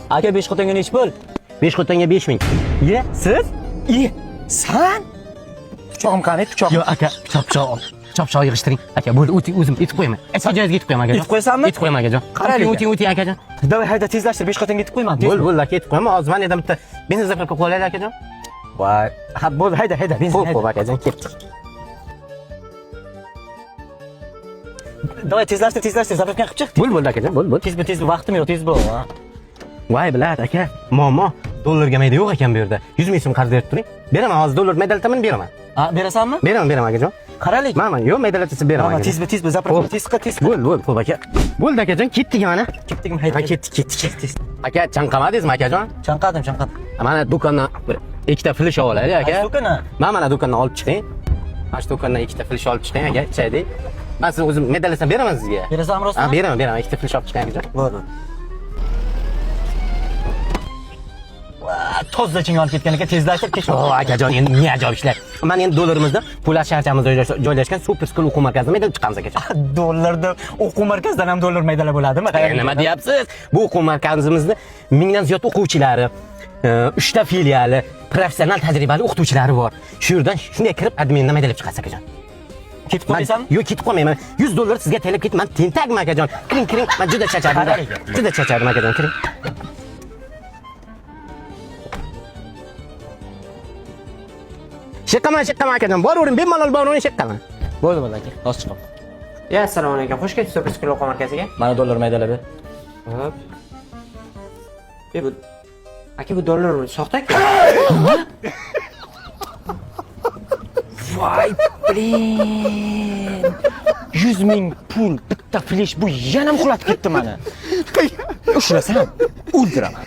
Aka 5 xotinga nech pul? 5 xotinga 5000. Ye, siz? San? Pichog'im qani, pichog'im? Yo'q aka, pichoq. Pichoq yig'ishtiring. Aka, bo'ldi, o'zim etib qo'yaman. Joyingizga etib qo'yaman akajon. Etib qo'yasanmi? Etib qo'yaman akajon. Qarang, o'ting akajon. Davay hayda tezlashtir, 5 xotinga etib qo'yman. Bo'ldi aka, etib qo'yaman. Hozir mana bitta benzin zapravka qo'yaylik akajon. Voy, ha bo'ldi, hayda, benzin. Xo'p akajon, ketdik. Davay tezlashtir, zapravka qilib chiq. Bo'ldi akajon, bo'ldi. Tez bu, vaqtim yo'q, tez bu. Voy biladi aka, momo dollarga mayda yo'q ekan bu yerda. 100 ming so'm qarz berib turing. Beraman, hozir dollar maydalatamini beraman. Ha, berasanmi? Beraman akajon. Qaralik. Mana, yo'q maydalatsa beraman. Tez bu, zapravka tez qil. Bo'ldi, xo'p aka. Bo'ldi akajon, ketdik mana. Ketdikmi? Hayda. Ketdik. Aka, chanqamadingizmi akajon? Chanqadim. Mana do'kondan bir ikkita flish olaylik aka. Do'kona? Mana do'kondan olib chiqing. Mana shu do'kondan ikkita flish olib chiqing aka, ichaylik. Men siz o'zim medalasam beraman sizga. Berasanmi rostmi? Ha, beraman, ikkita flish olib chiqing akajon. Bo'ldi. Tozlaching olib ketgan ekan, tezlashtir, kech. Akajon, endi ne ajoyib ishlar. Mana endi dollarimizda pul sharchamizda joylashgan super school o'quv markazida maydalab chiqamiz akajon. Dollarda o'quv markazidan ham dollar maydalab bo'ladimi? Nima deyapsiz? Bu o'quv markazimizda mingdan ziyod o'quvchilari, 3 ta filiali, professional tajribali o'qituvchilari bor. Shu yerdan shunday kirib admindan maydalab chiqasiz akajon. Ketib qo'ysanmi? Yo'q, ketib qo'ymayman. 100 dollar sizga taylab ketman. Tentagman akajon. Kiring. Men juda charchadim akajon, kiring. Shiqqaman akajon. Boravering, bemalol boravering, shiqqaman. Bo'ldi aka. Hozir chiqaman. Ya, assalomu alaykum. Xush kelibsiz Super School o'quv markaziga. Mana dollar maydalab ber. Hop. Bu aka, bu dollar soxta-ku. Voy, blin. 100 ming pul bitta flash bu yana uxlatib ketdi meni. Ushlasam o'ldiraman.